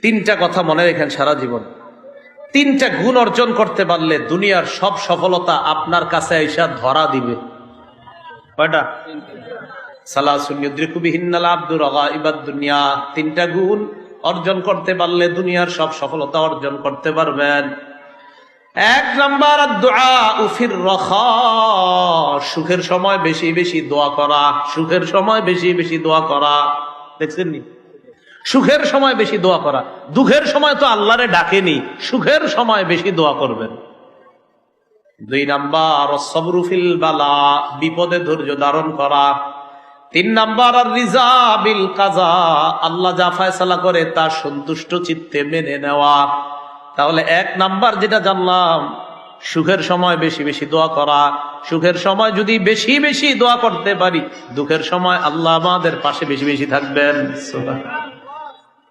তিনটা কথা মনে রেখেন সারা জীবন। তিনটা গুণ অর্জন করতে পারলে দুনিয়ার সব সফলতা আপনার কাছে আইসা ধরা দিবে। কয়টা? সালাসুন ইউদরিকু বিহিন্নাল আবদু রাগাইবাদ দুনিয়া। তিনটা গুণ অর্জন করতে পারলে দুনিয়ার সব সফলতা অর্জন করতে পারবেন। এক নাম্বার আদ-দুআউ ফির রাখা, সুখের সময় বেশি বেশি দোয়া করা। সুখের সময় বেশি বেশি দোয়া করা, দেখছেন নি? সুখের সময় বেশি দোয়া করা। দুঃখের সময় তো আল্লাহরে ডাকেনি, সুখের সময় বেশি দোয়া করবেন। দুই নাম্বার আস-সাবরু ফিল বালা, বিপদে ধৈর্য ধারণ করা। তিন নাম্বার আর-রিজা বিল কাজা, আল্লাহ যা ফয়সালা করে তা সন্তুষ্ট চিত্তে মেনে নেওয়া। তাহলে এক নাম্বার যেটা জানলাম, সুখের সময় বেশি বেশি দোয়া করা। সুখের সময় যদি বেশি বেশি দোয়া করতে পারি, দুঃখের সময় আল্লাহ আমাদের পাশে বেশি বেশি থাকবেন।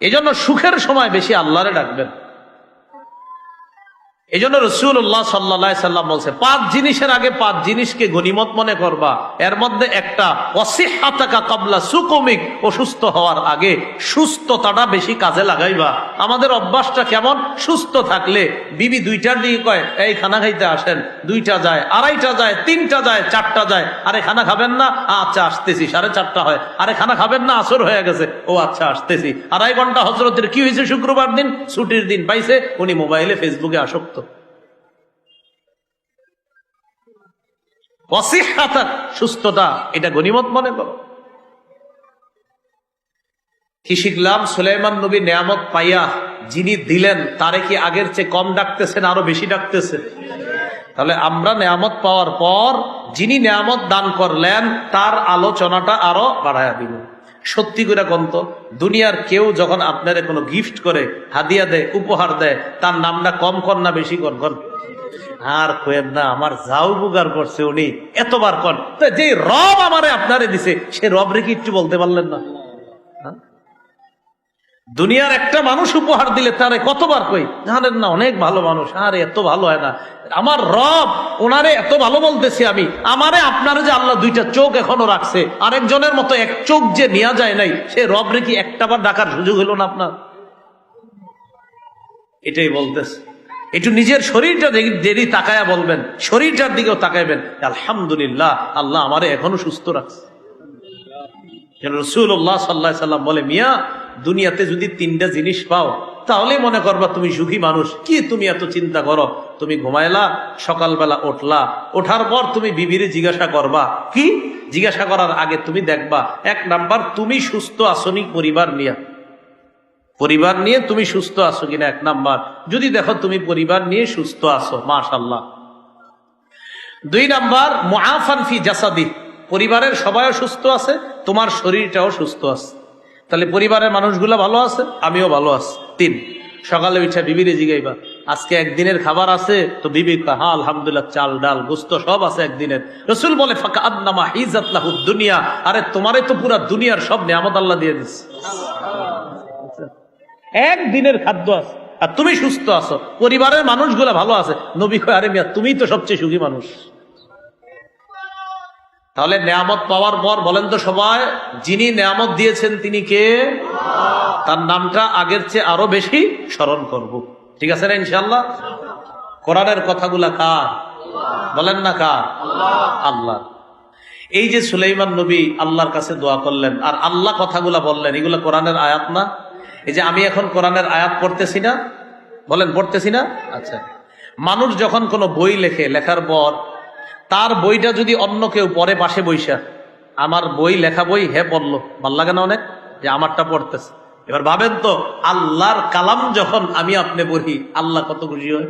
এই জন্য সুখের সময় বেশি আল্লাহরে ডাকবেন। এই জন্য রাসূলুল্লাহ সাল্লাল্লাহু আলাইহি সাল্লাম বলছে, 5 জিনিসের আগে 5 জিনিসকে গনিমত মনে করবা। এর মধ্যে একটা ওয়াসিহাতাকা ক্বাবলা সুকুমিক, অসুস্থ হওয়ার আগে সুস্থতাটা বেশি কাজে লাগাইবা। আমাদের অভ্যাসটা কেমন? সুস্থ থাকলে বিবি 2টার দিকে কয়, এই খানা খাইতে আসেন, 2টা যায়, 2:30টা যায়, 3টা যায়, 4টা যায়। আরে খানা খাবেন না? আচ্ছা আসতেছি। 4:30 হয়। আরে খানা খাবেন না? আসর হয়ে গেছে। ও আচ্ছা আসতেছি। 2.5 ঘন্টা হযরতের কি হয়েছে? শুক্রবার দিন ছুটির দিন পাইছে, উনি মোবাইলে ফেসবুকে আসক্ত। সুস্থতা এটা গনিমত মনে করো। কি শিখলাম? সুলাইমান নবী নেয়ামত পাইয়া যিনি দিলেন তারে কি আগের চেয়ে কম ডাকতেছেন, আরো বেশি ডাকতেছে? তাহলে আমরা নেয়ামত পাওয়ার পর যিনি নেয়ামত দান করলেন তার আলোচনাটা আরো বাড়াইয়া দিব। সত্যি করে কন্ত, দুনিয়ার কেউ যখন আপনারে কোনো গিফট করে, হাদিয়া দেয়, উপহার দেয়, তার নামটা কম কর না বেশি কর? আর কয়েন না, আমার যাও বুগার করছে উনি এতবার কর। যে রব আমারে আপনারে দিছে, সে রব রেখে একটু বলতে পারলেন না? দুনিয়ার একটা মানুষ উপহার দিলে তারে কতবার কই, জানেন না অনেক ভালো মানুষ, আরে এত ভালো হয় না। আমার রব ওনারে এত ভালো বলতেছি আমি, আমারে আপনারে যে আল্লাহ 2টা চোখ এখনো রাখছে, আরেকজনের মতো এক চোখ যে নেওয়া যায় নাই, সে রব রেখে একটাবার ডাকার সুযোগ হলো না আপনার? এটাই বলতেছে। একটু নিজের শরীরটা দেরি তাকায়া বলবেন, শরীরটার দিকেও তাকাইবেন, আলহামদুলিল্লাহ আল্লাহ আমারে এখনো সুস্থ রাখছে। রাসূলুল্লাহ সাল্লাল্লাহু আলাইহি সাল্লাম বলে, মিয়া দুনিয়াতে যদি 3টা জিনিস পাও তাহলে মনে করবা তুমি সুখী মানুষ। কি তুমি এত চিন্তা করো? তুমি ঘুমাইলা, সকালবেলা উঠলা, ওঠার পর তুমি বিবিরে জিজ্ঞাসা করবা। কি জিজ্ঞাসা করার আগে তুমি দেখবা, 1 নাম্বার তুমি সুস্থ আসনি পরিবার নিয়ে তুমি সুস্থ আছো কিনা 1 নাম্বার। যদি দেখো তুমি পরিবার নিয়ে সুস্থ আছো, মাশাআল্লাহ। 2 নাম্বার মুআফান ফি জাসাদি, পরিবারের সবাইও সুস্থ আছে, তোমার শরীরটাও সুস্থ আছে। তাহলে পরিবারের মানুষগুলা ভালো আছে, আমিও ভালো আছি। 3, সকালে উঠে বিবিরে জিগাইবা, আজকে একদিনের খাবার আছে? তো বিবি হ্যাঁ আলহামদুলিল্লাহ, চাল ডাল গোস্ত সব আছে একদিনের। রাসূল বলে, ফাকান্নামা হিজাত লাহুদ দুনিয়া, আরে তোমারে তো পুরা দুনিয়ার সব নিয়ামত আল্লাহ দিয়ে দিচ্ছে। একদিনের খাদ্য আছে আর তুমি সুস্থ আছো, পরিবারের মানুষগুলা ভালো আছে। নবী কয়, আরে মিয়া তুমিই তো সবচেয়ে সুখী মানুষ। তাহলে নেয়ামত পাওয়ার পর বলেন তো সবাই, যিনি নেয়ামত দিয়েছেন তিনি কে? তার নামটা আগের চেয়ে আরো বেশি স্মরণ করব। ঠিক আছে না ইনশাআল্লাহ? কোরআনের কথাগুলা কার? বলেন না কার? আল্লাহ। এই যে সুলাইমান নবী আল্লাহর কাছে দোয়া করলেন আর আল্লাহ কথাগুলা বললেন, এগুলা কোরআনের আয়াত না? এই যে আমি এখন কোরআনের আয়াত পড়তেছি না, বলেন পড়তেছি না? আচ্ছা, মানুষ যখন কোনো বই লেখে, লেখার পর তার বইটা যদি অন্য কেউ পড়ে পাশে বইসা, আমার বই লেখা বই হে পড়লো, ভাল লাগে না অনেক যে আমারটা পড়তেছে। এবার ভাবেন তো, আল্লাহর কালাম যখন আমি আপনি পড়ি, আল্লাহ কত খুশি হয়।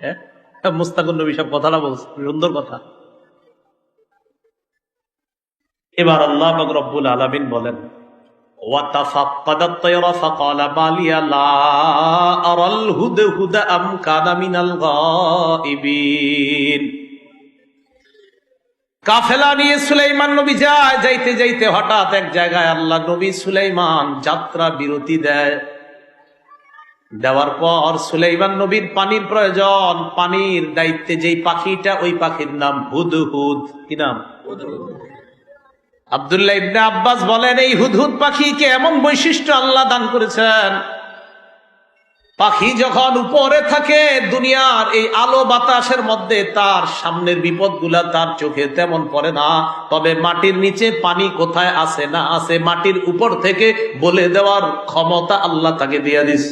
হ্যাঁ, মুস্তাকুর নবী সব কথাটা বলছে, সুন্দর কথা। এবার আল্লাহ পাক রব্বুল আলামিন বলেন, وَتَفَقَّدَ الطَّيْرَ فَقَالَ مَا لِيَ لَا أَرَى الْهُدْهُدَ أَمْ كَانَ مِنَ الْغَائِبِينَ। কাফেলা নিয়ে সুলাইমান নবী যাইতে যাইতে হঠাৎ এক জায়গায় আল্লাহ নবী সুলাইমান যাত্রা বিরতি দেওয়ার পর সুলাইমান নবীর পানির প্রয়োজন, পানির দায়িত্বে যেই পাখিটা, ওই পাখির নাম হুদহুদ। কি নাম? আব্দুল্লাহ ইবনে আব্বাস বলেন, এই হুদহুদ পাখিকে এমন বৈশিষ্ট্য আল্লাহ দান করেছেন, পাখি যখন উপরে থাকে দুনিয়ার এই আলো বাতাসের মধ্যে তার সামনের বিপদগুলা তার চোখে তেমন পড়ে না, তবে মাটির নিচে পানি কোথায় আছে না আছে মাটির উপর থেকে বলে দেওয়ার ক্ষমতা আল্লাহ তাকে দিয়ে দিস।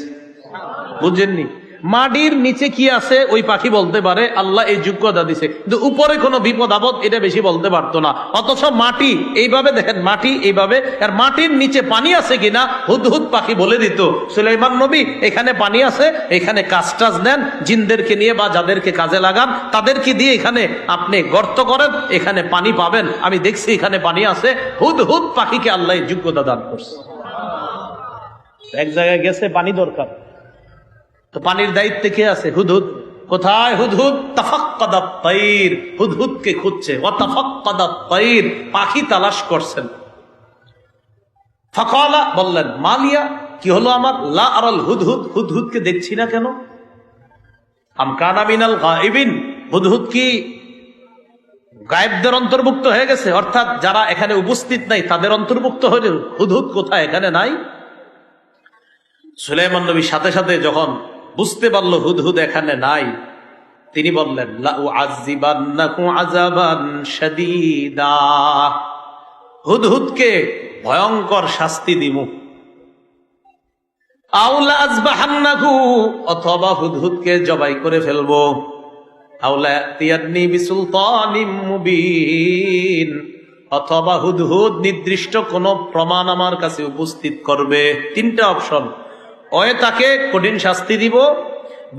বুঝেননি? মাটির নিচে কি আছে ওই পাখি বলতে পারে, আল্লাহ এই যোগ্যতা দিছে, কিন্তু উপরে কোনো বিপদ আপদ এটা বেশি বলতে পারতো না। অথচ মাটি এইভাবে দেখেন, মাটি এইভাবে, আর মাটির নিচে পানি আছে কিনা হুদহুদ পাখি বলে দিত, সুলাইমান নবী এখানে পানি আছে, এখানে কাজ টাজ নেন, জিনদেরকে নিয়ে বা যাদেরকে কাজে লাগান তাদেরকে দিয়ে এখানে আপনি গর্ত করেন, এখানে পানি পাবেন, আমি দেখছি এখানে পানি আছে। হুদহুদ পাখিকে আল্লাহ এই যোগ্যতা দান করছে। এক জায়গায় গেছে, পানি দরকার, তো পানির দায়িত্বে কে আছে? হুদহুদ। কোথায় হুদহুদ? তাফাক্কাদাত তাইর, হুদহুদকে খুঁজছে। ওয়া তাফাক্কাদাত তাইর, পাখি তালাশ করছেন। ফাকালা, বললেন, মালিয়া, কি হলো আমার? লা আরাল হুদহুদ, হুদহুদকে দেখছি না কেন? আম কানা মিনাল গায়িবিন, হুদহুদ কি গায়েবদের অন্তর্ভুক্ত হয়ে গেছে, অর্থাৎ যারা এখানে উপস্থিত নাই তাদের অন্তর্ভুক্ত হয়ে? হুদহুদ কোথায়? এখানে নাই। সুলাইমান নবী সাথে সাথে যখন বুঝতে পারলো হুদহুদ এখানে নাই, তিনি বললেন, লা উআযযিবান্নাকু আযাবান শাদীদা, হুদহুদকে ভয়ঙ্কর শাস্তি দিমু। আও লা আযবাহান্নাকু, অথবা হুদহুদকে জবাই করে ফেলবো। আও লা ইয়াতিয়ান্নী বিসুলতানিম মুবিন, অথবা হুদহুদ নির্দিষ্ট কোন প্রমাণ আমার কাছে উপস্থিত করবে। তিনটা অপশন, হয় তাকে কঠিন শাস্তি দিব,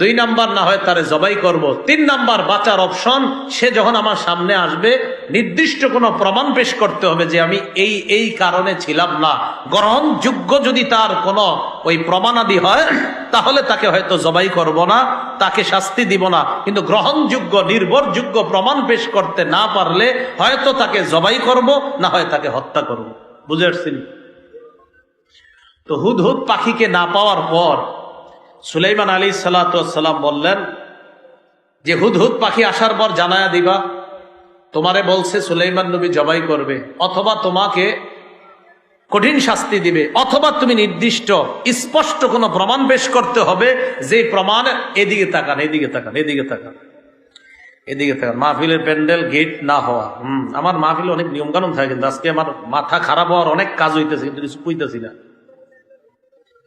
2 নাম্বার না হয় তারে জবাই করব, 3 নাম্বার বাঁচার অপশন, সে যখন আমার সামনে আসবে নির্দিষ্ট কোনো প্রমাণ পেশ করতে হবে যে আমি এই এই কারণে ছিলাম না। গ্রহণযোগ্য যদি তার কোনো ওই প্রমাণাদি হয় তাহলে তাকে হয়তো জবাই করব না, তাকে শাস্তি দিব না, কিন্তু গ্রহণযোগ্য নির্ভরযোগ্য প্রমাণ পেশ করতে না পারলে হয়তো তাকে জবাই করব, না হয় তাকে হত্যা করব। বুঝে আসছেন? তো হুদহুদ পাখিকে না পাওয়ার পর সুলাইমান আলাইহিস সালাতু ওয়াস সালাম বললেন যে হুদহুদ পাখি আসার পর জানায়া দিবা, তোমারে বলছে সুলাইমান নবী জবাই করবে, অথবা তোমাকে কঠিন শাস্তি দিবে, অথবা তুমি নির্দিষ্ট স্পষ্ট কোনো প্রমাণ পেশ করতে হবে, যে প্রমাণ, এদিকে তাকান, এদিকে তাকান, এদিকে তাকান, এদিকে তাকান। মাহফিলের প্যান্ডেল গেট না হওয়া, আমার মাহফিলে অনেক নিয়ম কানুন থাকে, কিন্তু আজকে আমার মাথা খারাপ হওয়ার অনেক কাজ হইতেছে, কিন্তু কিছু কইতেছি না।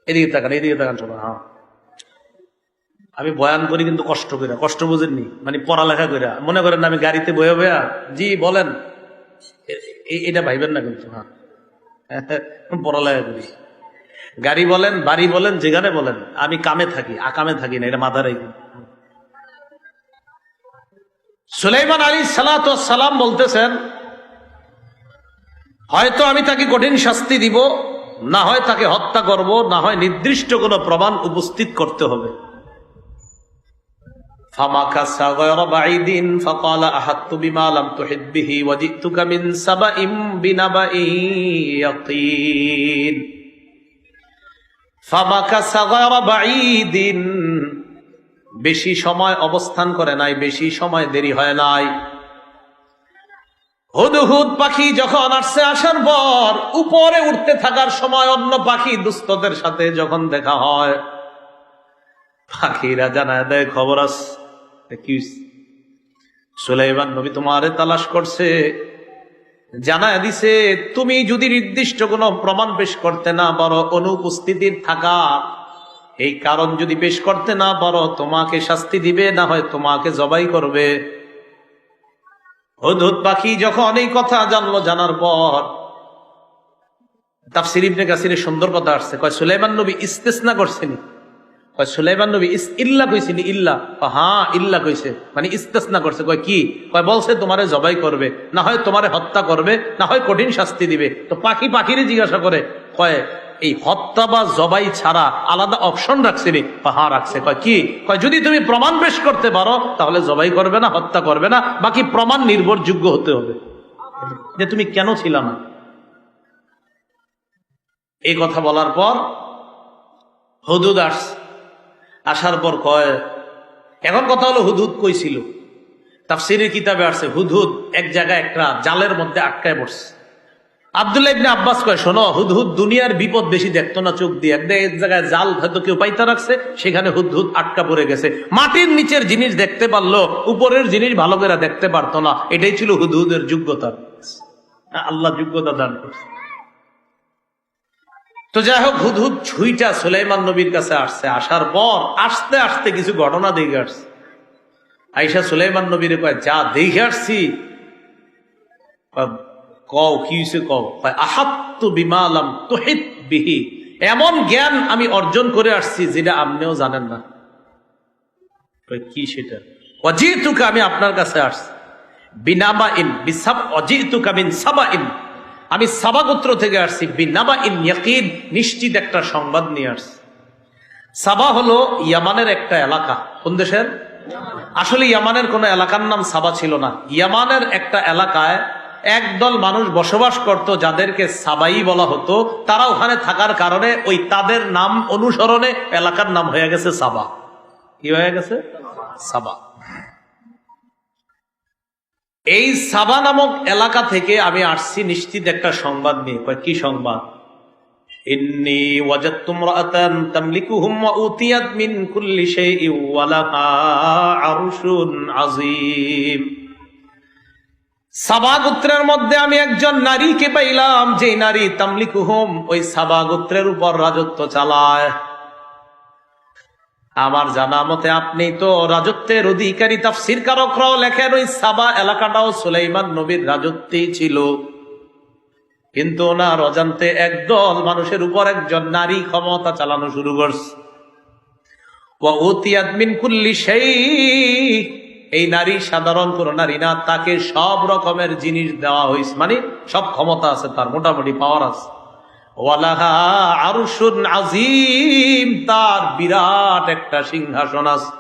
এদিকে তাকান, এদিকে তাকান শোনো। হ্যাঁ, আমি বয়ান করি কিন্তু কষ্ট করে, কষ্ট বুঝেননি, মানে পড়ালেখা করে। মনে করেন আমি গাড়িতে বয়ে বয়া, জি বলেন, এটা ভাইবেন না কিন্তু। হ্যাঁ, পড়ালেখা করি, গাড়ি বলেন, বাড়ি বলেন, যেখানে বলেন, আমি কামে থাকি, আকামে থাকি না, এটা মাথা রেখে। সুলাইমান আলাইহিস সালাতু ওয়াস সালাম বলতেছেন, হয়তো আমি তাকে কঠিন শাস্তি দিব, না হয় তাকে হত্যা করব, না হয় নির্দিষ্ট কোনো প্রমাণ উপস্থিত করতে হবে। ফামাকাসা গায়রা বাঈদিন ফাকালা আহাত্তু বিমা লাম তুহিত বিহি ওয়া জিতুকা মিন সাবাইম বিনাবাইন ইয়াকিন। ফামাকাসা গায়রা বাঈদিন, বেশি সময় অবস্থান করে নাই, বেশি সময় দেরি হয় নাই। হুদহুদ পাখি যখন আসছে, আসার পর উপরে উঠতে থাকার সময় অন্য পাখি দুস্তদের সাথে যখন দেখা হয়, পাখিরা জানায় দেয়, খবর আছে, সুলাইমান নবী তোমারে তালাশ করছে, জানায় দিছে তুমি যদি নির্দিষ্ট কোনো প্রমাণ পেশ করতে না পারো, অনুপস্থিতির থাকা এই কারণ যদি পেশ করতে না পারো, তোমাকে শাস্তি দিবে, না হয় তোমাকে জবাই করবে। হুদহুদ পাখি যখন এই কথা জানলো, জানার পর তাফসীর ইবনে কাসিরে সুন্দর কথা আসছে, কয় সুলাইমান নবী ইস্তেসনা করছেনি, কয় সুলাইমান নবী ইল্লা কইছেনি, ইল্লা, হ্যাঁ ইল্লা কইছে, মানে ইস্তেসনা করছে। কয় কি? কয় বলছে তোমারে জবাই করবে, না হয় তোমারে হত্যা করবে, না হয় কঠিন শাস্তি দিবে। তো পাখি পাখিরে জিজ্ঞাসা করে, কয় এই হত্যা বা জবাই ছাড়া আলাদা অপশন রাখছেনি? হ্যাঁ রাখছে। কয় কি? কয় যদি তুমি প্রমাণ পেশ করতে পারো তাহলে জবাই করবে না, হত্যা করবে না, বাকি প্রমাণ নির্ভরযোগ্য হতে হবে যে তুমি কেন ছিল না। এই কথা বলার পর হুদহুদ আসার পর কয়, এখন কথা হলো হুদহুদ কই ছিল? তাফসীরের কিতাবে আসছে হুদহুদ এক জায়গায় একটা জালের মধ্যে আটকায় পড়ছে। আব্দুল্লাহ ইবনে আব্বাস কয়, শোনো, হুদহুদ দুনিয়ার বিপদ বেশি দেখতো না চোখ দিয়ে। এক জায়গায় জাল হয়তো কেউ পাইতা রাখছে, সেখানে হুদহুদ আটকা পড়ে গেছে। মাটির নিচের জিনিস দেখতে পারলো, উপরের জিনিস ভালো করে দেখতে পারতো না। এটাই ছিল হুদহুদের যোগ্যতা। আল্লাহ যোগ্যতা দান করছে। তো যাই হোক, হুদহুদ ছুইটা সুলাইমান নবীর কাছে আসছে। আসার পর আস্তে আস্তে কিছু ঘটনা দেখে আসছে। আইসা সুলাইমান নবীরে কয়, যা দেখে আসছি। কও কি হয়েছে, কও। আহাত্তু বিমা লাম তুহিত বিহি, এমন জ্ঞান আমি অর্জন করে আসছি যেটা আপনিও জানেন না। কি সেটা? অজিতুকা, আমি আপনার কাছে আসছি। বিনাবা ইন বিসাব, অজিতুকা মিন সাবা ইন, আমি সাবা গোত্র থেকে আসছি। বিনাবা ইন ইয়াকিন, নিশ্চিত একটা সংবাদ নিয়ে আসছি। সাবা হলো ইয়ামানের একটা এলাকা। কোন দেশের? আসলে ইয়ামানের কোন এলাকার নাম সাবা ছিল না। ইয়ামানের একটা এলাকায় একদল মানুষ বসবাস করত, যাদেরকে সাবাই বলা হতো। তারা ওখানে থাকার কারণে ওই তাদের নাম অনুসরণে এলাকার নাম হয়ে গেছে সাবা। কি হয়ে গেছে? সাবা। এই সাবা নামক এলাকা থেকে আমি আসছি নিশ্চিত একটা সংবাদ নিয়ে। কি সংবাদ? ইন্নী ওয়াজাদতু ইমরাআতান তামলিকুহুম ওয়া উতিয়াত মিন কুল্লি শাইইন ওয়া লাহা আরশুন আযীম। সাবা গোত্রের মধ্যে আমি একজন নারীকে পাইলাম, যে নারী তামলিকুহুম, ওই সাবা গোত্রের উপর রাজত্ব চালায়। আমার জানা মতে আপনি তো রাজত্বের অধিকারী। তাফসীর কারকরাও লেখেন ওই সাবা এলাকাটাও সুলাইমান নবীর রাজত্বেই ছিল, কিন্তু ওনার অজান্তে একদল মানুষের উপর একজন নারী ক্ষমতা চালানো শুরু করছে। ওয়া উতিয়াত মিন কুল্লি শাই, এই নারী সাধারণ কোন নারী না, তাকে সব রকমের জিনিস দেওয়া হয়েছে, মানে সব ক্ষমতা আছে তার, মোটামুটি পাওয়ার আছে। ওয়ালাহা আরশুন আযীম, তার বিরাট একটা সিংহাসন আছে।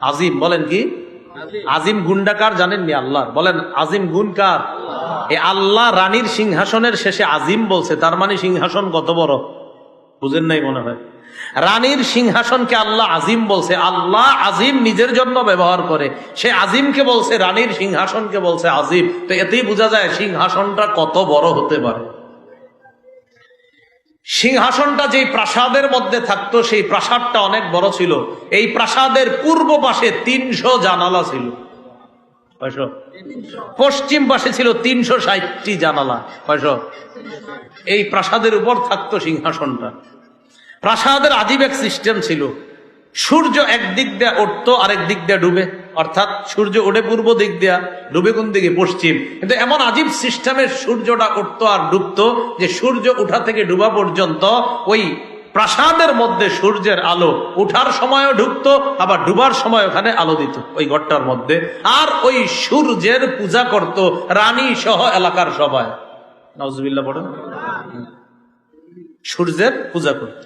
আজিম বলেন কি? আজিম গুণটা কার জানেননি? আল্লাহর। বলেন আজিম গুণ কার? এই আল্লাহ রানীর সিংহাসনের শেষে আজিম বলছে, তার মানে সিংহাসন কত বড় বুঝেন নাই মনে হয়। রানীর সিংহাসনকে আল্লাহ আজিম বলছে। আল্লাহ আজিম নিজের জন্য ব্যবহার করে, সে আজিমকে বলছে, রানীর সিংহাসনকে বলছে আজিম। তো এতেই বোঝা যায় সিংহাসনটা কত বড় হতে পারে। সিংহাসনটা যেই প্রাসাদের মধ্যে থাকতো, সেই প্রাসাদটা অনেক বড় ছিল। এই প্রাসাদের পূর্ব পাশে 300 জানালা ছিল। পশ্চিম পাশে ছিল 360টি জানালা। এই প্রাসাদের উপর থাকতো সিংহাসনটা। প্রাসাদের আজীব এক সিস্টেম ছিল। সূর্য একদিক দিয়ে উঠতো, আরেক দিক দিয়ে ডুবে, অর্থাৎ সূর্য ওঠে পূর্ব দিক দিয়া, ডুবে কোন দিকে? পশ্চিম। কিন্তু এমন আজীব সিস্টেমের সূর্যটা উঠতো আর ডুবতো যে সূর্য উঠা থেকে ডুবা পর্যন্ত ওই প্রাসাদের মধ্যে সূর্যের আলো উঠার সময়ও ঢুকতো, আবার ডুবার সময় ওখানে আলো দিত ওই ঘরটার মধ্যে। আর ওই সূর্যের পূজা করত রানী সহ এলাকার সবাই। নাউজুবিল্লাহ বলেন। সূর্যের পূজা করত।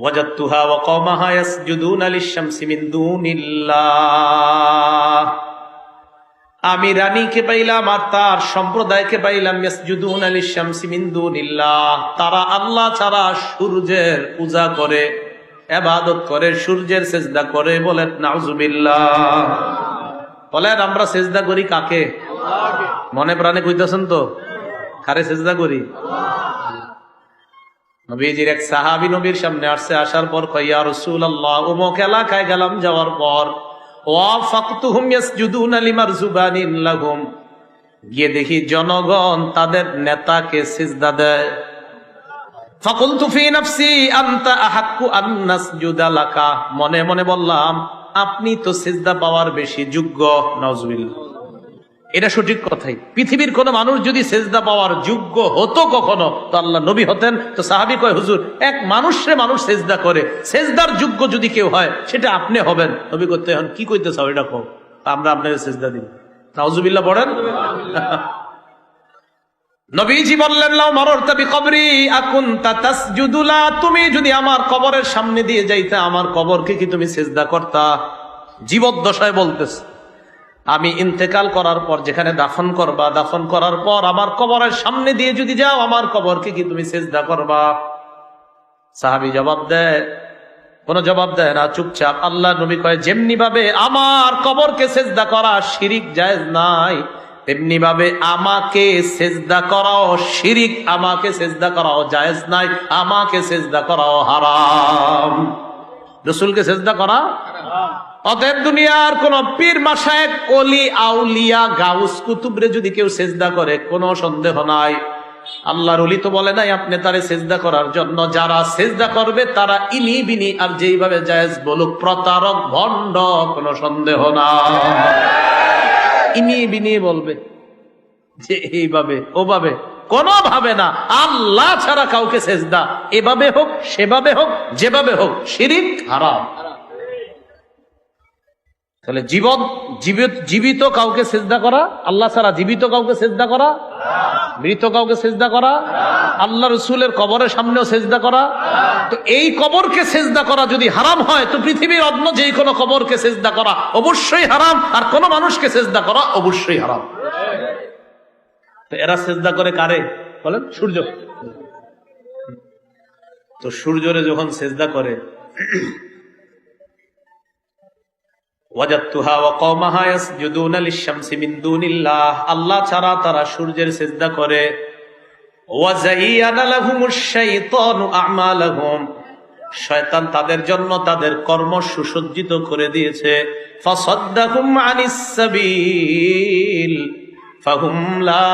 ওয়াজাদতুহা ওয়া কওমাহা ইয়াসজুদুনা লিশ-শামসি মিন দুনিল্লাহ, আমি রানীকে পাইলাম আর তার সম্প্রদায়কে পাইলাম ইয়াসজুদুনা লিশ-শামসি মিন দুনিল্লাহ, তারা আল্লাহ ছাড়া সূর্যের পূজা করে, ইবাদত করে, সূর্যের সিজদা করে। বলেন নাউজুবিল্লাহ। বলেন আমরা সিজদা করি কাকে? আল্লাহকে। মনে প্রাণে কইতাছেন তো? কারে সিজদা করি? নবীজির এক সাহাবী নবীর সামনে আসছে। আসার পর কয়, ইয়া রাসূলুল্লাহ, অমুক এলাকায় গেলাম, যাওয়ার পর ওয়াফাকতুহুম ইয়াসজুদুনা লিমারজুবানিন লাহুম, গিয়ে দেখি জনগণ তাদের নেতাকে সিজদা দেয়। ফাকুলতু ফি নাফসি আনতা আহাক্কু আন নাসজুদা লাকা, মনে মনে বললাম আপনি তো সিজদা পাওয়ার বেশি যোগ্য। নাউজুবিল্লাহ। এটা সঠিক কথাই। পৃথিবীর কোন মানুষ যদি সেজদা পাওয়ার যোগ্য হতো কখনো, তো আল্লাহ নবী হতেন। তো সাহাবী কয়, হুজুর এক মানুষরে মানুষ সেজদা করে, সেজদার যোগ্য যদি কেউ হয় সেটা আপনি হবেন। নবী করতে হন কি কইতে চাও এটা কও, আমরা আপনাকে সেজদা দিব। নাউজুবিল্লাহ পড়েন। নবীজি বললেন, লাউ মাররতা বিকবরি আকুনতা তাসজুদু লা, তুমি যদি আমার কবরের সামনে দিয়ে যাইতা, আমার কবরকে কি তুমি সেজদা করতা? জীবদ্দশায় বলতেছে, আমি ইন্তেকাল করার পর যেখানে দাফন করবা, দাফন করার পর আমার কবরের সামনে দিয়ে যদি যাও, আমার কবরকে কি তুমি সিজদা করবা? সাহাবী জবাব দেয়, কোন জবাব দেয় না, চুপচাপ। আল্লাহ নবী কয়, যেমনি ভাবে আমার কবরকে সিজদা করা শিরিক জায়েজ নাই, তেমনি ভাবে আমাকে সেজদা করাও শিরিক, আমাকে সেজদা করাও জায়েজ নাই, আমাকে সেজদা করাও হারাম। রাসূলকে সেজদা করা অতএব দুনিয়ার কোন পীর মাশায়েখ ওলি আউলিয়া গাউস কুতুবরে যদি কেউ সেজদা করে কোনো সন্দেহ নাই, আল্লাহর ওলি তো বলে নাই আপনি তারে সেজদা করার জন্য। যারা সেজদা করবে তারা ইনি বিনি আর যেইভাবে জায়েজ বলুক প্রতারক ভণ্ড, কোনো সন্দেহ না। ইনি বিনি বলবে যে এইভাবে ওভাবে, কোনো ভাবে না। আল্লাহ ছাড়া কাউকে সেজদা এভাবে হোক সেভাবে হোক যেভাবে হোক শিরিক হারাম। তাহলে জীবিত কাউকে সেজদা করা, আল্লাহ ছাড়া জীবিত কাউকে সেজদা করা, মৃত কাউকে সেজদা করা, আল্লাহ রসুলের কবরের সামনেও সেজদা করা। তো এই কবরকে সেজদা করা যদি হারাম হয়, তো পৃথিবীর অন্য যে কোনো কবরকে সেজদা করা অবশ্যই হারাম, আর কোন মানুষকে সেজদা করা অবশ্যই হারাম। তো এরা সেজদা করে কারে বলেন? সূর্য। তো সূর্যরে যখন সেজদা করে, আল্লাহ ছাড়া তারা সূর্যের সেজদা করে। শয়তান তাদের জন্য তাদের কর্ম সুসজ্জিত করে দিয়েছে। ফাসাদ্দাহুম আনিস সাবিল ফাহুম লা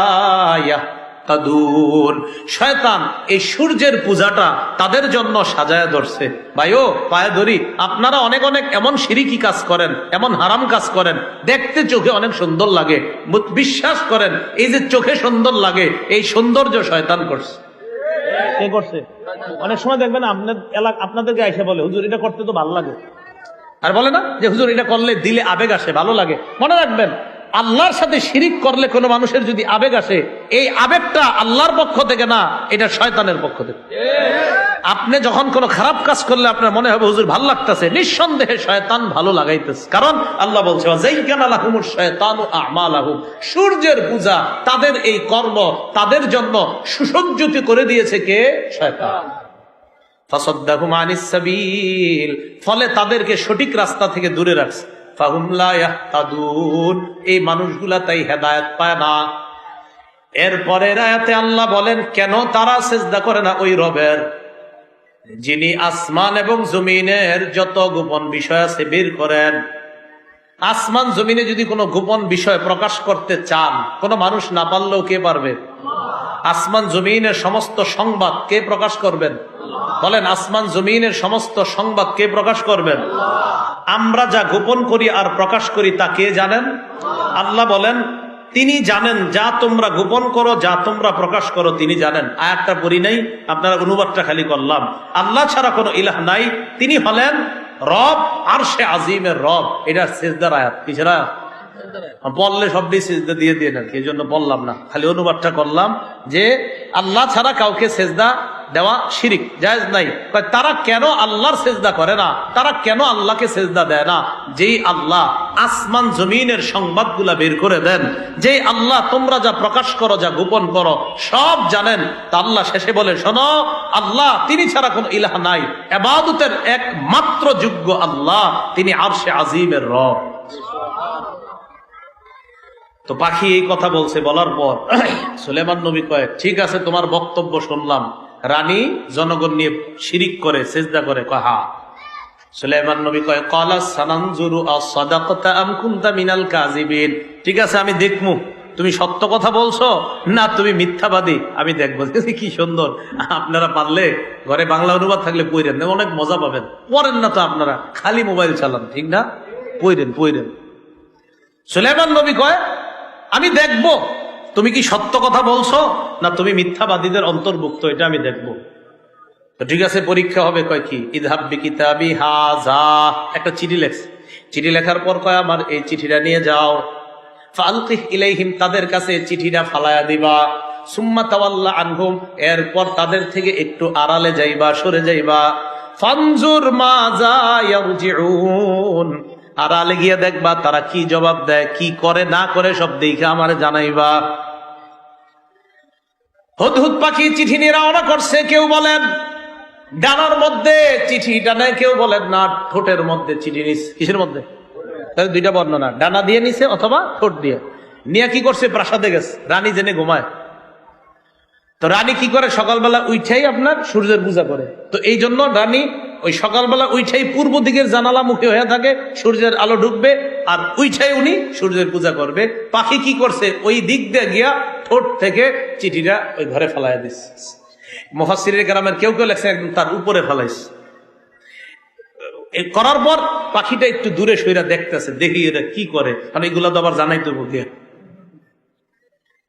ইয়াহতাদুন। শয়তান এই সূর্যের পূজাটা তাদের জন্য সাজায় ধরছে। ভাইও পায়ে ধরি, আপনারা অনেক অনেক এমন শিরিকি কাজ করেন, এমন হারাম কাজ করেন, দেখতে চোখে অনেক সুন্দর লাগে। বিশ্বাস করেন এই যে চোখে সুন্দর লাগে, এই সৌন্দর্য শয়তান করছে। কে করছে? অনেক সময় দেখবেন আপনাদেরকে এসে বলে, হুজুর এটা করতে তো ভালো লাগে, আর বলে না যে হুজুর এটা করলে দিলে আবেগ আসে, ভালো লাগে। মনে রাখবেন, আল্লাহর সাথে শিরিক করলে কোনো মানুষের যদি আবেগ আসে, এই আবেগটা আল্লাহর পক্ষ থেকে না, এটা শয়তানের পক্ষ থেকে। আপনি যখন কোনো খারাপ কাজ করলে আপনার মনে হবে হুজুর ভালো লাগতেছে, নিঃসন্দেহে শয়তান ভালো লাগাইতেছে। কারণ আল্লাহ বলছে সূর্যের পূজা, তাদের এই কর্ম তাদের জন্য সুসজ্জিত করে দিয়েছে কে? শয়তান। ফাসাদ্দাহুম আনিস সাবিল, ফলে তাদেরকে সঠিক রাস্তা থেকে দূরে রাখছে। ফাহুম লা ইয়াহতাদুন, এই মানুষগুলা তাই হেদায়েত পায় না। এরপরের আয়াতে আল্লাহ বলেন কেন তারা সিজদা করে না ওই রবের, যিনি আসমান এবং জমিনের যত গোপন বিষয় আছে বের করেন। আসমান জমিনে যদি কোনো গোপন বিষয় প্রকাশ করতে চান, কোনো মানুষ না পারলেও কে পারবে? আসমান জমিনের সমস্ত সংবাদ কে প্রকাশ করবেন? বলেন, আসমান জমিনের সমস্ত সংবাদ কে প্রকাশ করবেন? আমরা যা গোপন করি আর প্রকাশ করি তা কে জানেন? আল্লাহ বলেন তিনি জানেন, যা তোমরা গোপন করো, যা তোমরা প্রকাশ করো তিনি জানেন। আয়াতটা পড়ি নাই, আপনারা অনুবাদটা খালি করলাম। আল্লাহ ছাড়া কোনো ইলাহ নাই, তিনি হলেন রব, আরশে আজিমের রব। এটা সিজদার আয়াত। কিসের আয়াত? বললে সবটি সিজদা দিয়ে দিয়ে না, এই জন্য বললাম না, খালি অনুবাদটা করলাম যে আল্লাহ ছাড়া কাউকে সেজদা দেওয়া শিরিক, জায়েজ নাই। তারা কেন আল্লাহর সেজদা করে না? তারা কেন আল্লাহকে সেজদা দেয় না? যেই আল্লাহ আসমান জমিনের সংবাদগুলা বের করে দেন, যেই আল্লাহ তোমরা যা প্রকাশ করো, যা গোপন করো সব জানেন, তা আল্লাহ শেষে বলে শোনো, আল্লাহ তিনি ছাড়া কোনো ইলাহ নাই, ইবাদতের একমাত্র যোগ্য আল্লাহ, তিনি আরশে আজিমের রব। তো পাখি এই কথা বলছে, বলার পর সুলাইমান নবী কয় ঠিক আছে তোমার বক্তব্য শুনলাম, রানী জনগণ নিয়ে শিরিক করে সিজদা করে। কহা সুলাইমান নবী কয় ক্বালা সানানজুরু আসাদাকতা আম কুনতা মিনাল কাযিবিন। ঠিক আছে আমি দেখমু তুমি সত্য কথা বলছো না তুমি মিথ্যাবাদী, আমি দেখবো। কি সুন্দর! আপনারা পারলে ঘরে বাংলা অনুবাদ থাকলে পড়েন, অনেক মজা পাবেন। পড়েন না তো আপনারা, খালি মোবাইল চালান, ঠিক না? পড়েন। সুলাইমান নবী কয় আমি দেখবো তুমি কি সত্য কথা বলছো না তুমি মিথ্যাবাদীদের অন্তর্ভুক্ত, এটা আমি দেখবো। তো ঠিক আছে পরীক্ষা হবে। কয় কি? ইযহাব বিকিতাবি হাযা, একটা চিঠি লেখছে। চিঠি লেখার পর কয় আমার এই চিঠিটা নিয়ে যাও, ফালকিহ ইলাইহিম, তাদের কাছে চিঠিটা ফালায়া দিবা, সুম্মা তাওয়াল্লা আনহুম, এরপর তাদের থেকে একটু আড়ালে যাইবা, সরে যাইবা, ফানজুর মাযা ইয়ারজিউন, আড়ালে গিয়ে দেখবা তারা কি জবাব দেয়, কি করে না করে সব দেখে আমারে জানাইবা। হুদহুদ পাখি চিঠি নিয়ে রওনা করছে। কেউ বলেন ডানার মধ্যে চিঠিটা নেয়, কেউ বলেন না ঠোঁটের মধ্যে চিঠি নিছে। কিসের মধ্যে? দুইটা বর্ণনা, ডানা দিয়ে নিছে অথবা ঠোঁট দিয়ে। নিয়ে কি করছে, প্রাসাদে গেছে, রানী জেনে ঘুমায়। তো রানী কি করে, সকালবেলা উঠাই আপনার সূর্যের পূজা করে। তো এই জন্য রানী ওই সকালবেলা উঠাই পূর্ব দিকের জানালা মুখে হয়ে থাকে, সূর্যের আলো ঢুকবে, আর উঠাই উনি সূর্যের পূজা করবে। পাখি কি করছে, ওই দিক দিয়ে গিয়া ঠোঁট থেকে চিঠিটা ওই ঘরে ফেলাইয়া দিচ্ছে। মুফাসসিরিনে কেরামের কেউ কেউ লেখছে একদম তার উপরে ফেলাইছে। করার পর পাখিটা একটু দূরে সইরা দেখতেছে, দেখি এটা কি করে, কারণ এগুলো তো আবার জানাই তো বুঝিয়া।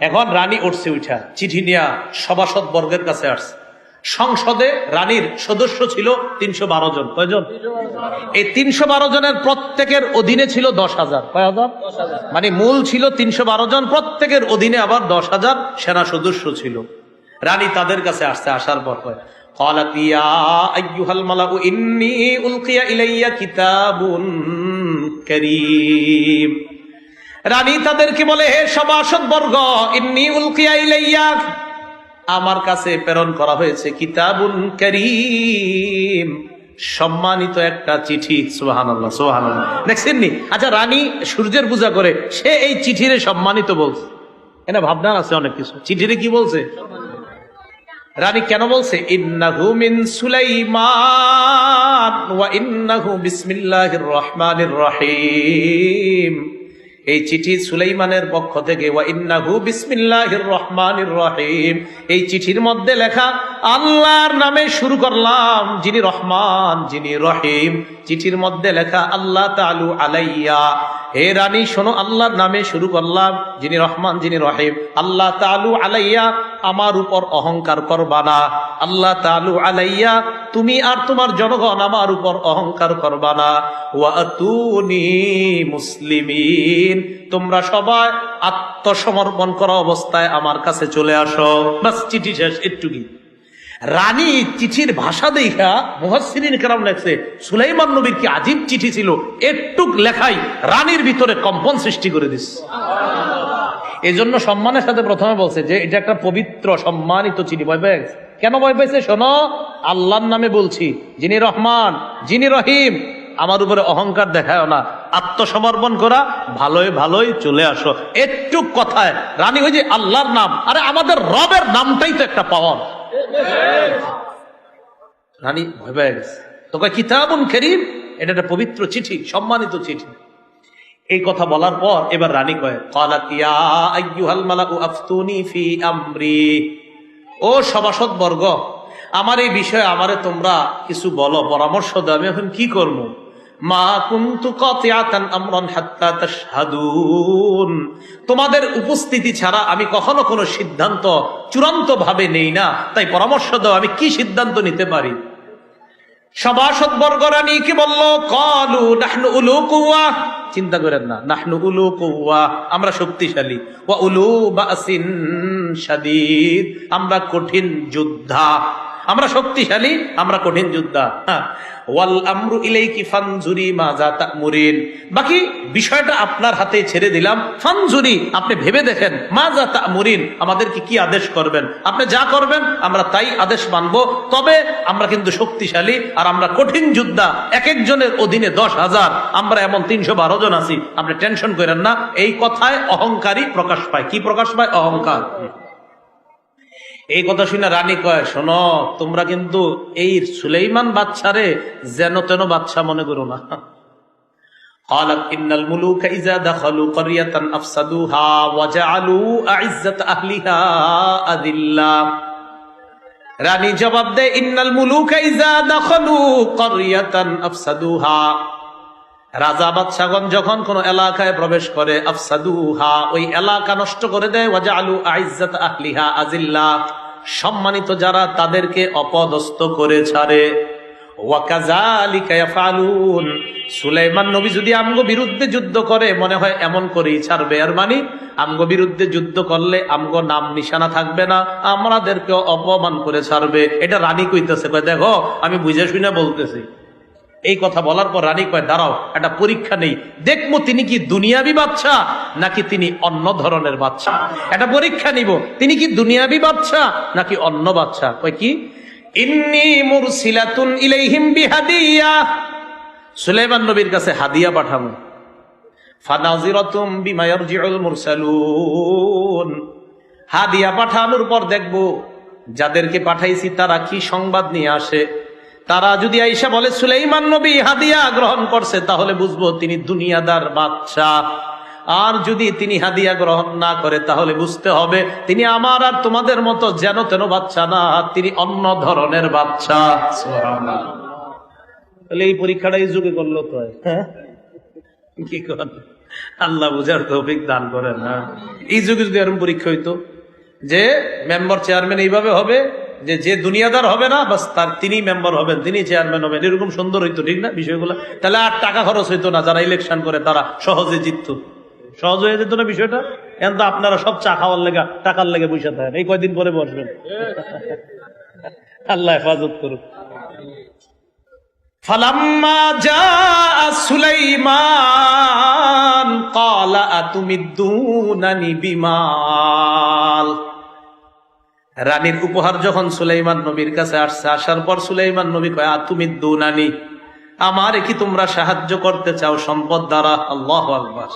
এখন রানী উঠছে, উঠা চিঠি নিয়ে সভাসদ বর্গের কাছে আসছে। সংসদে রানীর সদস্য ছিল 312 জন। কয়জন? এই 312 জনের প্রত্যেকের অধীনে ছিল 10,000। কয় হাজার? মানে মূল ছিল 312 জন, প্রত্যেকের অধীনে আবার 10,000 সেনা সদস্য ছিল। রানী তাদের কাছে আসছে, আসার পর কয় قالت يا أيها الملأ إني ألقي إلي كتاب كريم। রানী তাদেরকে বলে, হে সভাসদ বর্গ, ইন্নী উলকিয়া ইলাইয়া, আমার কাছে প্রেরণ করা হয়েছে কিতাবুন কারীম, সম্মানিত একটা চিঠি। সুবহানাল্লাহ, সুবহানাল্লাহ। দেখছেন নি? আচ্ছা, রানী সূর্যের পূজা করে, সে এই চিঠিরে সম্মানিত বলছে। এটা ভাবনা আছে অনেক কিছু। চিঠিরে কি বলছে? রানী কেন বলছে? ইন্নাহু মিন সুলাইমান ওয়া ইন্নাহু বিসমিল্লাহির রহমানির রহিম। এই চিঠি সুলাইমানের পক্ষ থেকে, ওয়া ইন্নাহু বিসমিল্লাহির রহমানির রহিম, এই চিঠির মধ্যে লেখা আল্লাহর নামে শুরু করলাম, যিনি রহমান যিনি রহিম। চিঠির মধ্যে লেখা আল্লাহ তাআলু আলাইয়া, হে রানী শোনো, আল্লাহর নামে শুরু করলাম, যিনি রহমান যিনি রহিম। আল্লাহ তাআলু আলাইয়া, আমার উপর অহংকার করবা না। আল্লাহ তাআলু আলাইয়া, তুমি আর তোমার জনগণ আমার উপর অহংকার করবা না। ওয়া আতুনি মুসলিমিন, তোমরা সবাই আত্মসমর্পণ করা অবস্থায় আমার কাছে চলে আসো। বাস, চিঠি শেষ। একটুকি রানী চিঠির ভাষা দেখা মুফাসসিরিন কেরাম লেখছে, সুলাইমান নবীর কি আজীব চিঠি ছিল, একটুক লেখাই রানীর ভিতরে কম্পন সৃষ্টি করে দিচ্ছে। এই জন্য সম্মানের সাথে প্রথমে বলছে যে এটা একটা পবিত্র সম্মানিত চিঠি। ভয় পেয়ে গেছে। কেন ভয় পেয়েছে? শোনো, আল্লাহর নামে বলছি, যিনি রহমান যিনি রহিম, আমার উপরে অহংকার দেখায় না, আত্মসমর্পণ করা, ভালোই ভালোই চলে আসো। একটু কথায় রানী, ওই যে আল্লাহর নাম, আরে আমাদের রবের নামটাই তো একটা পাওয়ার। রানী ভয় পেয়ে গেছে। তো কয় কিতাবুন কারীম, এটা একটা পবিত্র চিঠি, সম্মানিত চিঠি। এই কথা বলার পর এবার রানী কয়, ক্বালাত ইয়া আইয়ুহাল মালাউ আফতুনি ফি আমরি, ও সভাসদ বর্গ, আমার এই বিষয়ে আমারে তোমরা কিছু বলো, পরামর্শ দাও, আমি এখন কি করব। মা কুনতু কাতিআতান আমরান হাত্তা তাশহাদুন, তোমাদের উপস্থিতি ছাড়া আমি কখনো কোনো সিদ্ধান্ত চূড়ান্ত ভাবে নেই না, তাই পরামর্শ দাও, আমি কি সিদ্ধান্ত নিতে পারি। সভাসদ বর্গ রানীকে বলল, ক্বালু নাহনু উলু কুওয়া, চিন্তা করেন না, নাহনু উলু কুওয়া, আমরা শক্তিশালী, ওয়া উলু বাসিন শাদীদ, আমরা কঠিন যোদ্ধা, আমরা শক্তিশালী, আমরা কঠিন যোদ্ধা। ওয়াল আমরু ইলাইকি ফানজুরি মাযা তা'মুরিন, বাকি বিষয়টা আপনার হাতে ছেড়ে দিলাম। ফানজুরি, আপনি ভেবে দেখেন, মাযা তা'মুরিন, আমাদেরকে কি আদেশ করবেন, আপনি যা করবেন আমরা তাই আদেশ মানব। তবে আমরা কিন্তু শক্তিশালী, আর আমরা কঠিন যোদ্ধা, এক একজনের অধীনে 10,000, আমরা এমন 312 জন আছি, আপনি টেনশন করেন না। এই কথায় অহংকারই প্রকাশ পায়। কি প্রকাশ পায়? অহংকার। এই কথা শুনে রানী কয়, শোনো, তোমরা কিন্তু এই সুলাইমান বাদশারে যেন তেন বাদশা মনে করো না। قالت إن الملوك إذا دخلوا قرية أفسدوها وجعلوا أعزة أهلها أذلة। রানী জবাব দেয়, ইন্নাল মুলুকা ইযা দাখালু ক্বরিয়াতান আফসাদুহা, রাজা বাদশাগণ যখন কোন এলাকায় প্রবেশ করে, আফসাদুহা, ওই এলাকা নষ্ট করে দেয়, ওয়াজআলু আইজ্জাত আহলিহা আযিল্লা, সম্মানিত যারা তাদেরকে অপদস্থ করে ছাড়ে। ওয়া কাযালিকা ইয়াফআলুন, সুলাইমান নবী যদি আমগো বিরুদ্ধে যুদ্ধ করে, মনে হয় এমন করেই ছাড়বে, আর মানে আমগো বিরুদ্ধে যুদ্ধ করলে আমগো নাম নিশানা থাকবে না, আমাদেরকে অপমান করে ছাড়বে। এটা রানী কইতেছে। কয় দেখো, আমি বুঝে শুনে বলতেছি। এই কথা বলার পর রানী কয়, দাঁড়াও, একটা পরীক্ষা নেই, দেখবো তিনি কি দুনিয়াবি বাদশা নাকি তিনি অন্য ধরনের বাদশা। একটা পরীক্ষা নিব, তিনি কি দুনিয়াবি বাদশা নাকি অন্য বাদশা। কয় কি? ইন্নী মুরসিলাতুন ইলাইহিম বিহাদিয়া, সুলাইমান নবীর কাছে হাদিয়া পাঠাবো। ফানাযিরাতুম বিমা ইয়ারজিউল মুরসালুন। হাদিয়া পাঠানোর পর দেখব যাদেরকে পাঠাইছি তারা কি সংবাদ নিয়ে আসে। তারা যদি আইসা বলে সুলাইমান নবী হাদিয়া গ্রহণ করছে, তাহলে বুঝবো তিনি দুনিয়াদার বাদশা। আর যদি তিনি হাদিয়া গ্রহণ না করে, তাহলে বুঝতে হবে তিনি আমার আর তোমাদের মতো যেন তেন বাচ্চা না, তিনি অন্য ধরনের বাচ্চা। সুবহানাল্লাহ। তাহলে এই পরীক্ষাটা এই যুগে করলো তো কি করেন, আল্লাহ বুঝার তৌফিক দান করেন। হ্যাঁ, এই যুগে যদি এরকম পরীক্ষা হইতো যে মেম্বার চেয়ারম্যান এইভাবে হবে যে যে দুনিয়াদার হবে না বাস তার তিনি মেম্বার হবেন, তিনি চেয়ারম্যান হবেন, এরকম সুন্দর হইতো, ঠিক না বিষয়গুলো? তাহলে আর টাকা খরচ হইতো না, যারা ইলেকশন করে তারা সহজে জিততো, সহজ হয়ে যেত না বিষয়টা। এখন তো আপনারা সব চা খাওয়ার লেগে টাকার লেগে বসে থাকেন, এই কয়দিন পরে বসবেন। আল্লাহ হেফাজত করুক। ফালাম্মা জাআ সুলাইমান ক্বালা আতুমিদ্দুনানি বিমাল। রানীর উপহার যখন সুলাইমান নবীর কাছে আসছে, আসার পর সুলাইমান নবী কয় আতুমিদ্দুনানি, আমারে কি তোমরা সাহায্য করতে চাও সম্পদ দ্বারা? আল্লাহু আকবার।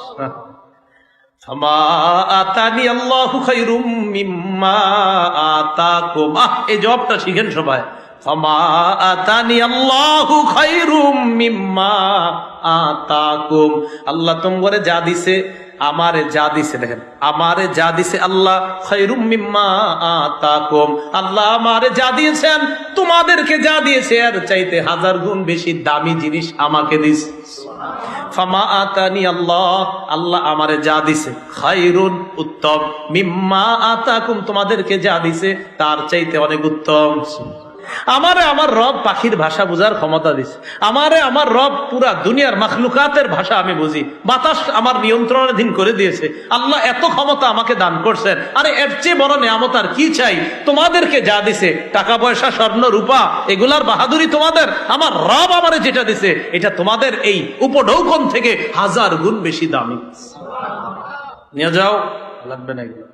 ফামা আতানি আল্লাহু খায়রুম মিম্মা আতাকুম। এই জবাবটা শিখেন সবাই। ফামা আতানি আল্লাহু খায়রুম মিম্মা আতাকুম। আল্লাহ তোমরে যা দিছে, আমারে যা দিছে, দেখেন আমারে যা দিছে আল্লাহ, খায়রুম মিম্মা আতাকুম, আল্লাহ আমারে যা দিয়েছেন তোমাদেরকে যা দিয়েছে এর চাইতে 1000 গুণ বেশি দামি জিনিস আমাকে দিছে। ফামা আতানি আল্লাহ, আল্লাহ আমারে যা দিছে, খায়রুন উত্তম, মিম্মা আতাকুম তোমাদেরকে যা দিছে তার চাইতে অনেক উত্তম। আমারে আমার রব পাখির ভাষা বুঝার ক্ষমতা দিছে, আমারে আমার রব পুরা দুনিয়ার মাখলুকাতের ভাষা আমি বুঝি, বাতাস আমার নিয়ন্ত্রণাধীন করে দিয়েছে। আল্লাহ এত ক্ষমতা আমাকে দান করছেন, আরে এর চেয়ে বড় নিয়ামত আর কি চাই? তোমাদেরকে যা দিছে, টাকা পয়সা স্বর্ণ রূপা, এগুলার বাহাদুরি তোমাদের, আমার রব আমারে যেটা দিছে এটা তোমাদের এই উপঢৌকন থেকে 1000 গুণ বেশি দামি। নিয়ে যাও, লাগবে না এগুলো।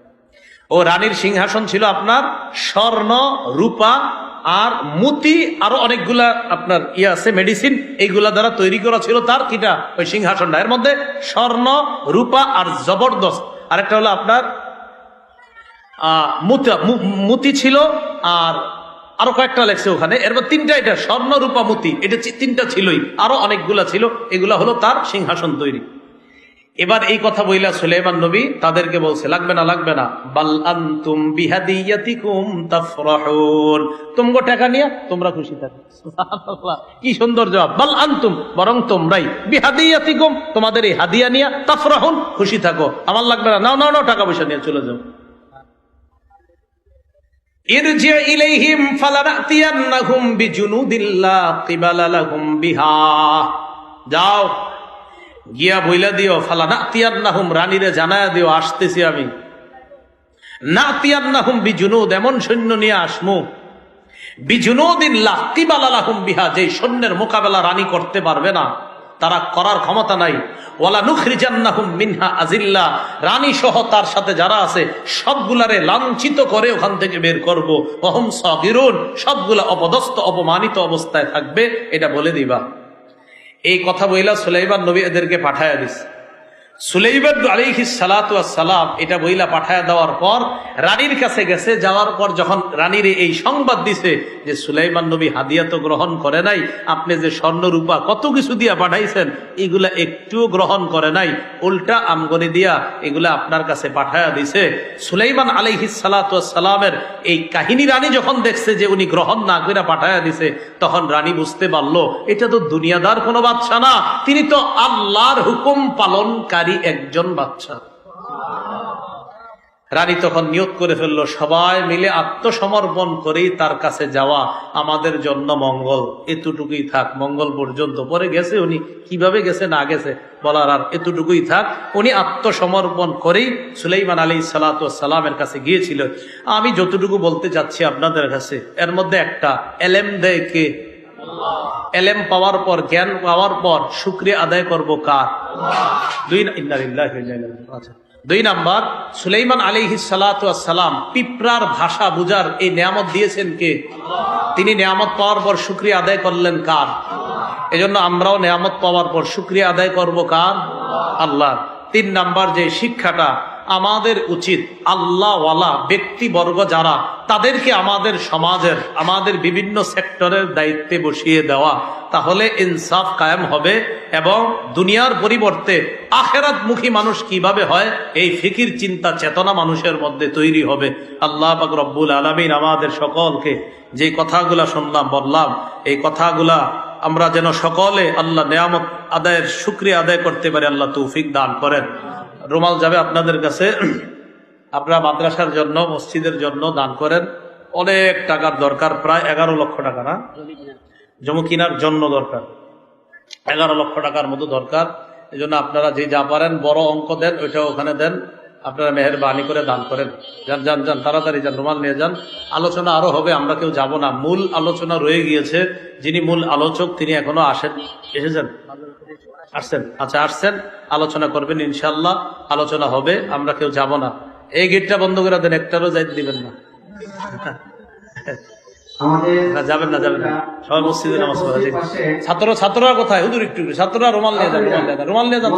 ও রানীর সিংহাসন ছিল আপনার স্বর্ণ রূপা আর মুতি, আরো অনেকগুলা আপনার আছে মেডিসিন, এইগুলা দ্বারা তৈরি করা ছিল তার কিটা ওই সিংহাসনটা। এর মধ্যে স্বর্ণ রূপা আর জবরদস্ত আরেকটা হলো আপনার মুতি ছিল, আর আরো কয়েকটা লেগছে ওখানে। এর মধ্যে 3টা, এটা স্বর্ণ রূপা মুতি, এটা 3টা ছিলই, আরো অনেকগুলা ছিল, এগুলা হলো তার সিংহাসন তৈরি। এবার এই কথা বইলা সুলাইমান নবী তাদেরকে বলছে লাগবে না, লাগবে না, বাল আনতুম বিহাদিয়াতিকুম তাফরাহুন, তোমগো টাকা নিয়ে তোমরা খুশি থাকো। সুবহানাল্লাহ, কি সুন্দর জবাব। বাল আনতুম, বরং তোমরাই, বিহাদিয়াতিকুম তোমাদের এই হাদিয়া নিয়ে, তাফরাহুন খুশি থাকো, আমার লাগবে না, নাও নাও নাও, টাকা পয়সা নিয়ে চলে যাও। ইরজি ইলাইহিম ফালানাতিয়ান্নাহুম বিজুনুদিল্লা কিবালা লাহুম বিহা, যাও গিয়া বইলা দিও, ফালা নাতিয়ান্নাহুম, রানীরে জানায়া দিও আসতেছি আমি, নাতিয়ান্নাহুম বিজুনুদ, এমন সৈন্য নিয়ে আসমু, বিজুনুদিল্লাহ কিবালা লাহুম বিহা, যে সৈন্যের মোকাবেলা রানী করতে পারবে না, তারা করার ক্ষমতা নাই। ওয়ালা নুখরিজান্নাহুম মিনহা আজিল্লা, রানী সহ তার সাথে যারা আছে সবগুলারে লাঞ্ছিত করে ওখান থেকে বের করব। ওহুম সাগিরুন, সবগুলা অপদস্থ অপমানিত অবস্থায় থাকবে, এটা বলে দিবা। এই কথা বইলা সুলাইমান নবী এদেরকে পাঠায়া দিছে। সুলাইমান আলাইহিস সালাতু ওয়াস সালাম এটা বইলা পাঠায়া দেওয়ার পর রানীর কাছে গেছে, যাওয়ার পর যখন রানীর এই সংবাদ দিছে যে সুলাইমান নবী হাদিয়া তো গ্রহণ করে নাই, আপনি যে স্বর্ণ রূপা কত কিছু দিয়া পাঠাইছেন এগুলা একটুও গ্রহণ করে নাই, উল্টা আমগনি দিয়া এগুলা আপনার কাছে পাঠায়া দিছে। সুলাইমান আলাইহিস সালাতু ওয়াস সালামের এই কাহিনী রানী যখন দেখছে যে উনি গ্রহণ না করে পাঠায়া দিছে, তখন রানী বুঝতে পারলো এটা তো দুনিয়াদার কোনো বাদশা না, তিনি তো আল্লাহর হুকুম পালনকারী একজন বাচ্চা। রানী তখন নিয়ত করে ফেললো সবাই মিলে আত্মসমর্পণ করেই তার কাছে যাওয়া আমাদের জন্য মঙ্গল, এতটুকুই থাক, মঙ্গল পর্যন্ত। পরে গেছে উনি, কিভাবে গেছে না গেছে বলার, আর এতটুকুই থাক। উনি আত্মসমর্পণ করেই সুলাইমান আলাইহিস সালাতু ওয়াস সালামের কাছে গিয়েছিল। আমি যতটুকু বলতে চাচ্ছি আপনাদের কাছে, এর মধ্যে একটা এলেম দেয় কে? এলেম পাওয়ার পর, জ্ঞান পাওয়ার পর শুকরিয়া আদায় করবো কার? দুই নাম্বার, সুলাইমান আলাইহিস সালাতু ওয়াস সালাম পিঁপড়ার ভাষা বুঝার এই নিয়ামত দিয়েছেন কে? তিনি নিয়ামত পাওয়ার পর শুকরিয়া আদায় করলেন কার? এজন্য আমরাও নিয়ামত পাওয়ার পর শুকরিয়া আদায় করবো কার? আল্লাহ। 3 নাম্বার যে শিক্ষাটা আমাদের উচিত, আল্লাহওয়ালা ব্যক্তিবর্গ যারা, তাদেরকে আমাদের সমাজের, আমাদের বিভিন্ন সেক্টরের দায়িত্বে বসিয়ে দেওয়া, তাহলে ইনসাফ কায়েম হবে এবং দুনিয়ার পরিবর্তে আখিরাতমুখী মানুষ কিভাবে হয় এই ফিকির চিন্তা চেতনা মানুষের মধ্যে তৈরি হবে। আল্লাহ পাক রব্বুল আলামিন আমাদের সকলকে যে কথাগুলা শুনলাম বললাম, এই কথাগুলা আমরা যেন সকলে আল্লাহ নেয়ামত আদায়ের শুকরিয়া আদায় করতে পারি, আল্লাহ তৌফিক দান করেন। রুমাল যাবে আপনাদের কাছে, আপনারা মাদ্রাসার জন্য, মসজিদের জন্য দান করেন। অনেক টাকার দরকার, প্রায় 11 লক্ষ টাকা, না জমি কেনার জন্য দরকার, 11 লক্ষ টাকার মতো দরকার। এই জন্য আপনারা যে যা পারেন বড় অঙ্ক দেন, ওইটা ওখানে দেন, আপনারা মেহেরবানি করে দান করেন। যান যান যান, তাড়াতাড়ি যান, রুমাল নিয়ে যান। আলোচনা আরো হবে, আমরা কেউ যাব না, মূল আলোচনা রয়ে গিয়েছে। যিনি মূল আলোচক তিনি এখনো এসেছেন? আসছেন? আচ্ছা, আসছেন, আলোচনা করবেন ইনশাল্লাহ, আলোচনা হবে, আমরা কেউ যাব না। এই গেটটা বন্ধ করে দেন, একটারও যাইতে দিবেন না। যাবেন না, যাবেন না, সবাই মসজিদে নামাজ পড়া। ছাত্ররা কোথায়? হুজুর একটু ছাত্ররা রুমাল নিয়ে যান, রুমাল নিয়ে যান।